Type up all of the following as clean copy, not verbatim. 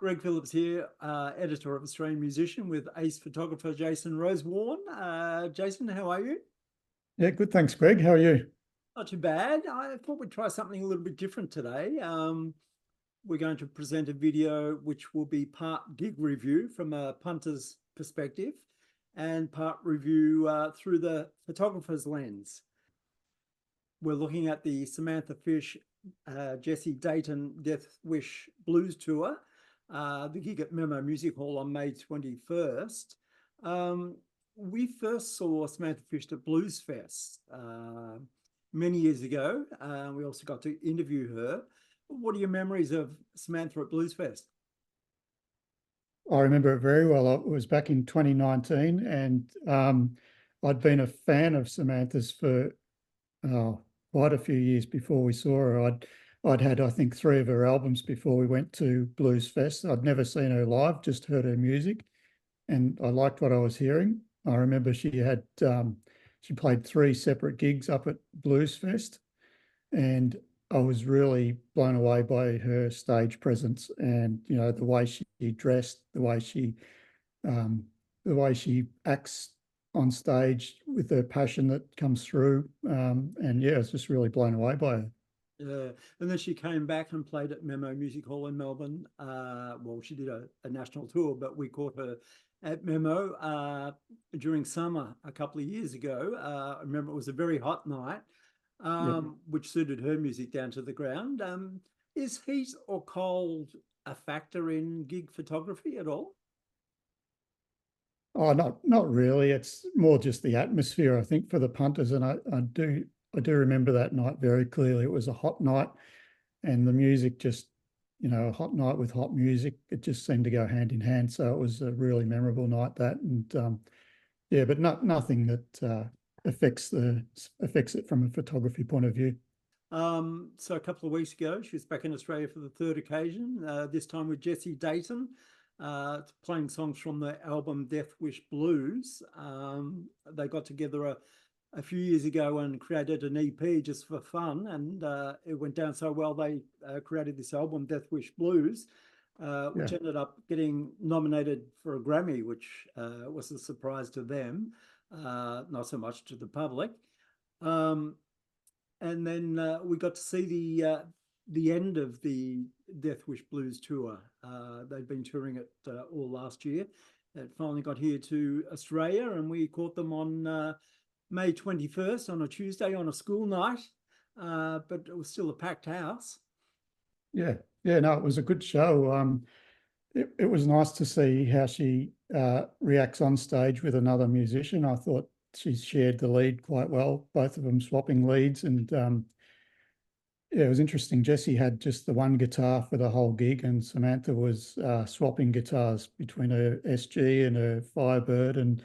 Greg Phillips here, editor of Australian Musician with ace photographer Jason Rosewarne. Jason, how are you? Yeah, good. Thanks, Greg. How are you? Not too bad. I thought we'd try something a little bit different today. We're going to present a video which will be part gig review from a punter's perspective and part review through the photographer's lens. We're looking at the Samantha Fish, Jesse Dayton Death Wish Blues Tour, the gig at Memo Music Hall on May 21st. We first saw Samantha Fish at Blues Fest many years ago. We also got to interview her. What are your memories of Samantha at Blues Fest? I remember it very well. It was back in 2019, and I'd been a fan of Samantha's for quite a few years before we saw her. I'd had, I think, 3 of her albums before we went to Blues Fest. I'd never seen her live, just heard her music, and I liked what I was hearing. I remember she played 3 separate gigs up at Blues Fest, and I was really blown away by her stage presence and, you know, the way she dressed, the way she acts on stage with her passion that comes through. And yeah, I was just really blown away by her. Yeah, and then she came back and played at Memo Music Hall in Melbourne. Well, she did a national tour, but we caught her at Memo during summer a couple of years ago. I remember it was a very hot night, which suited her music down to the ground. Is heat or cold a factor in gig photography at all? Oh, not really. It's more just the atmosphere, I think, for the punters. And I do remember that night very clearly. It was a hot night, and the music just, you know, a hot night with hot music, it just seemed to go hand in hand. So it was a really memorable night, that. And yeah, but nothing that affects it from a photography point of view. So a couple of weeks ago, she was back in Australia for the 3rd occasion, this time with Jesse Dayton, playing songs from the album Death Wish Blues. They got together a few years ago and created an EP just for fun, and it went down so well they created this album Death Wish Blues, which ended up getting nominated for a Grammy, which was a surprise to them, not so much to the public. And then we got to see the end of the Death Wish Blues tour. They'd been touring it all last year. It finally got here to Australia, and we caught them on May 21st on a Tuesday on a school night, but it was still a packed house. Yeah, no, it was a good show. It was nice to see how she reacts on stage with another musician. I thought she shared the lead quite well, both of them swapping leads. And yeah, it was interesting. Jesse had just the one guitar for the whole gig, and Samantha was swapping guitars between her SG and her Firebird and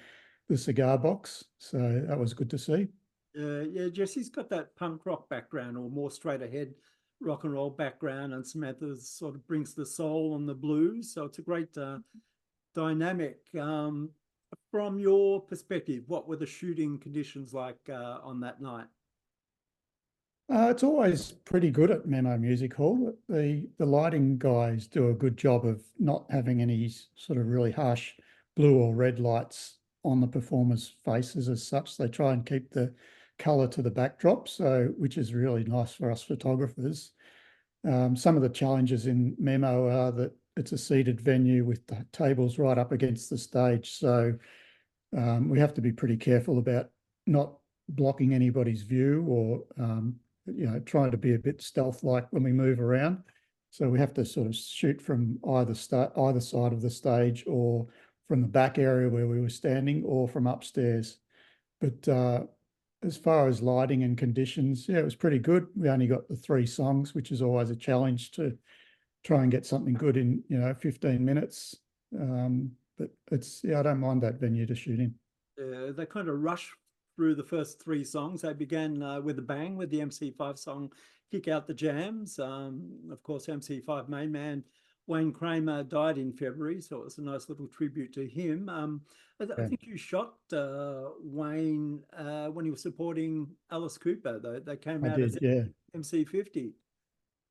the cigar box. So that was good to see. Yeah, Jesse's got that punk rock background, or more straight ahead rock and roll background, and Samantha sort of brings the soul and the blues. So it's a great dynamic. From your perspective, what were the shooting conditions like on that night? It's always pretty good at Memo Music Hall. The lighting guys do a good job of not having any sort of really harsh blue or red lights on the performers' faces as such. They try and keep the colour to the backdrop, so which is really nice for us photographers. Some of the challenges in Memo are that it's a seated venue with the tables right up against the stage, so we have to be pretty careful about not blocking anybody's view, or you know, trying to be a bit stealth-like when we move around. So we have to sort of shoot from either side of the stage, or from the back area where we were standing, or from upstairs. But as far as lighting and conditions, yeah, it was pretty good. We only got the 3 songs, which is always a challenge to try and get something good in, you know, 15 minutes. But it's, yeah, I don't mind that venue to shoot in. They kind of rushed through the first 3 songs. They began with a bang with the MC5 song Kick Out the Jams. Of course, MC5 main man Wayne Kramer died in February, so it was a nice little tribute to him. I think you shot Wayne when he was supporting Alice Cooper. They came out as MC50.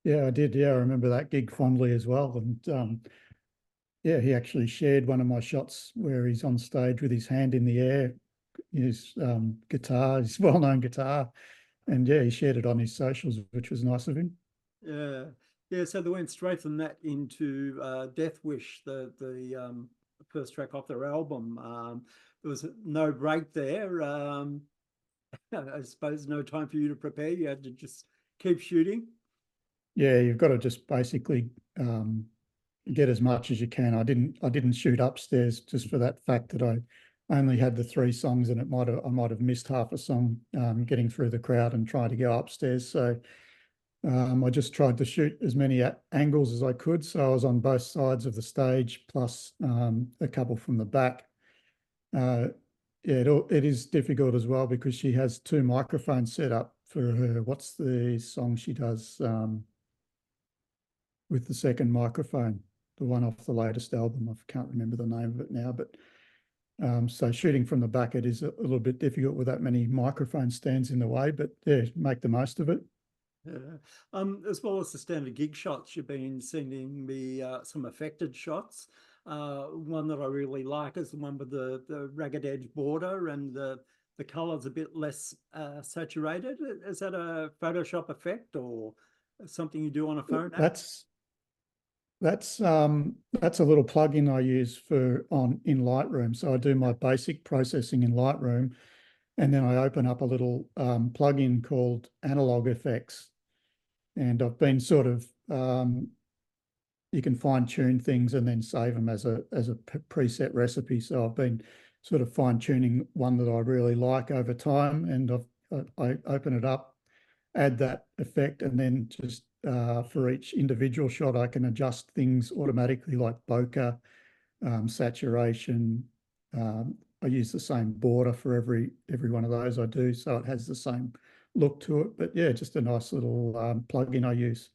Yeah, I did. Yeah, I remember that gig fondly as well. And yeah, he actually shared one of my shots where he's on stage with his hand in the air, his guitar, his well-known guitar. And yeah, he shared it on his socials, which was nice of him. Yeah, yeah. So they went straight from that into Death Wish, the first track off their album. There was no break there. I suppose no time for you to prepare. You had to just keep shooting. Yeah, you've got to just basically get as much as you can. I didn't shoot upstairs just for that fact that I only had the 3 songs, and I might have missed half a song getting through the crowd and trying to go upstairs. So I just tried to shoot as many angles as I could. So I was on both sides of the stage, plus a couple from the back. Yeah, it is difficult as well because she has 2 microphones set up for her. What's the song she does with the second microphone? The one off the latest album. I can't remember the name of it now, but so shooting from the back, it is a little bit difficult with that many microphone stands in the way, but yeah, make the most of it. Yeah. As well as the standard gig shots, you've been sending me some affected shots. One that I really like is the one with the ragged edge border and the color's a bit less saturated. Is that a Photoshop effect or something you do on a phone app? That's a little plugin I use in Lightroom. So I do my basic processing in Lightroom, and then I open up a little plugin called Analog Effects. And I've been sort of you can fine tune things and then save them as a preset recipe. So I've been sort of fine tuning one that I really like over time, and I open it up, add that effect, and then just for each individual shot, I can adjust things automatically like bokeh, saturation. I use the same border for every one of those I do, so it has the same look to it. But yeah, just a nice little plugin I use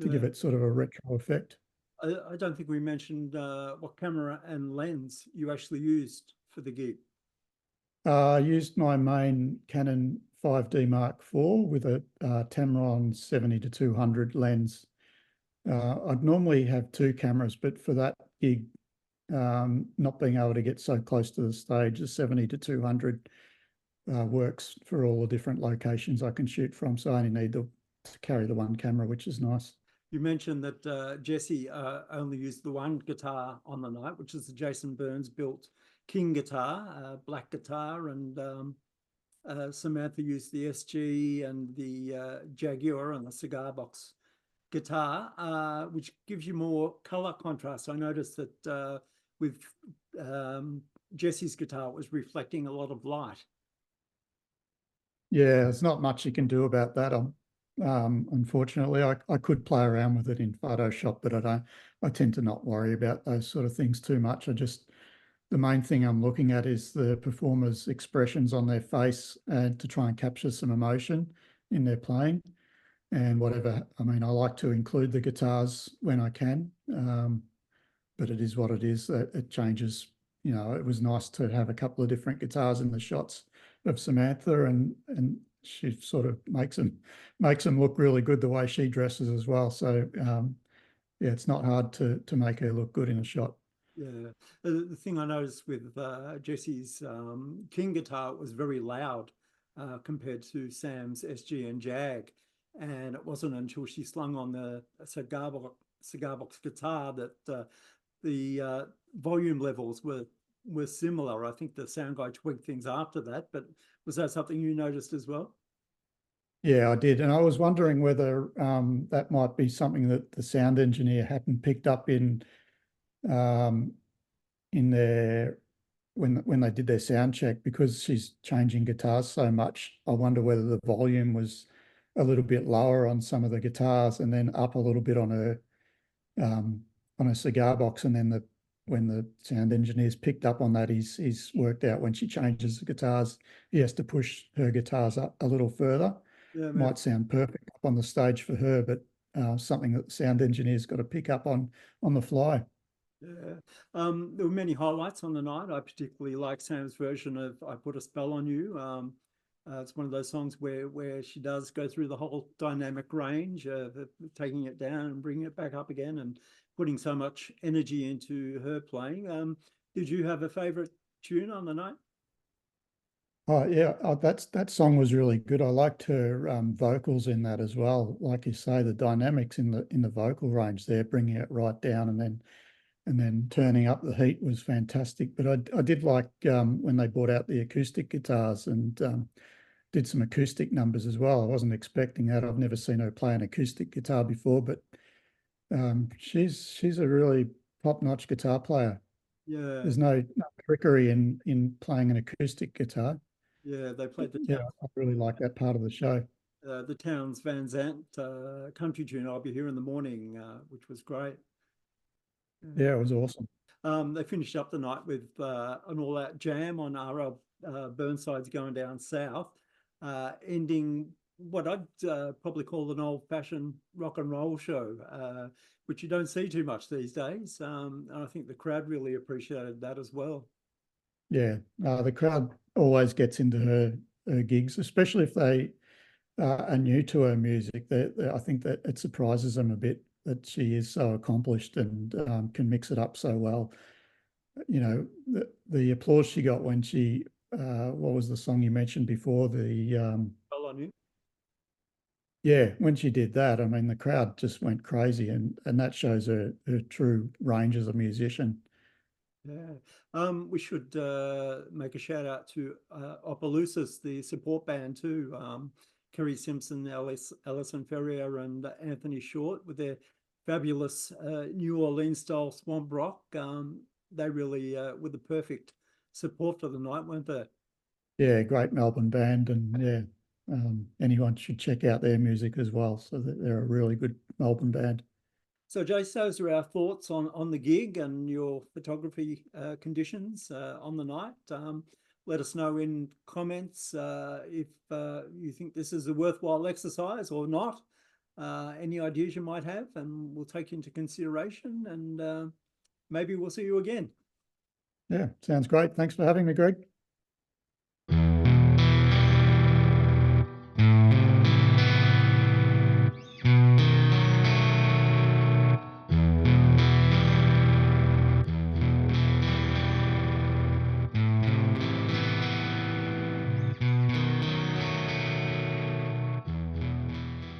to give Yeah. it sort of a retro effect. I don't think we mentioned what camera and lens you actually used for the gig. I used my main Canon 5D Mark IV with a Tamron 70-200 lens. I'd normally have 2 cameras, but for that gig, not being able to get so close to the stage, the 70-200 works for all the different locations I can shoot from. So I only need to carry the 1 camera, which is nice. You mentioned that Jesse only used the 1 guitar on the night, which is the Jason Burns built King guitar, black guitar, and Samantha used the SG and the Jaguar and the cigar box guitar, which gives you more color contrast. I noticed that with Jesse's guitar, it was reflecting a lot of light. Yeah, there's not much you can do about that. Unfortunately, I could play around with it in Photoshop, but I tend to not worry about those sort of things too much. The main thing I'm looking at is the performer's expressions on their face and to try and capture some emotion in their playing and whatever. I mean, I like to include the guitars when I can, but it is what it is. It changes. It was nice to have a couple of different guitars in the shots of Samantha, and she sort of makes them look really good the way she dresses as well. So yeah, it's not hard to make her look good in a shot. Yeah, the thing I noticed with Jesse's King guitar was very loud compared to Sam's SG and Jag, and it wasn't until she slung on the cigar box guitar that the volume levels were similar. I think the sound guy tweaked things after that, but was that something you noticed as well? Yeah, I did. And I was wondering whether that might be something that the sound engineer hadn't picked up um, in their when they did their sound check, because she's changing guitars so much. I wonder whether the volume was a little bit lower on some of the guitars and then up a little bit um, on a cigar box, and then when the sound engineers picked up on that, he's worked out when she changes the guitars, he has to push her guitars up a little further. Yeah, maybe. Might sound perfect up on the stage for her, but something that the sound engineer's got to pick up on the fly. Yeah. There were many highlights on the night. I particularly like Sam's version of "I Put a Spell on You." It's one of those songs where she does go through the whole dynamic range, taking it down and bringing it back up again, and putting so much energy into her playing. Did you have a favourite tune on the night? Oh yeah, that song was really good. I liked her vocals in that as well. Like you say, the dynamics in the vocal range there, bringing it right down and then turning up the heat was fantastic. But I did like when they brought out the acoustic guitars and did some acoustic numbers as well. I wasn't expecting that. I've never seen her play an acoustic guitar before, but she's a really top-notch guitar player. Yeah, There's no trickery in playing an acoustic guitar. yeah, they played Yeah, I really like that part of the show. the Towns Van Zandt country tune, I'll Be Here in the Morning, which was great. Yeah, it was awesome. They finished up the night with an all-out jam on R.L. Burnside's Going Down South, ending what I'd probably call an old-fashioned rock and roll show, which you don't see too much these days. And I think the crowd really appreciated that as well. Yeah, the crowd always gets into her gigs, especially if they are new to her music. I think that it surprises them a bit that she is so accomplished and can mix it up so well. You know, the applause she got when she, what was the song you mentioned before? Well, I knew. Yeah, when she did that, I mean, the crowd just went crazy, and that shows her true range as a musician. Yeah. We should make a shout out to Opelousas, the support band too. Kerry Simpson, Alison Ferrier, and Anthony Short with their fabulous New Orleans style swamp rock. They really were the perfect support for the night, weren't they? Yeah, great Melbourne band, and yeah, anyone should check out their music as well. So they're a really good Melbourne band. So, Jace, those are our thoughts on the gig and your photography conditions on the night. Let us know in comments if you think this is a worthwhile exercise or not. Any ideas you might have, and we'll take into consideration. And maybe we'll see you again. Yeah, sounds great. Thanks for having me, Greg.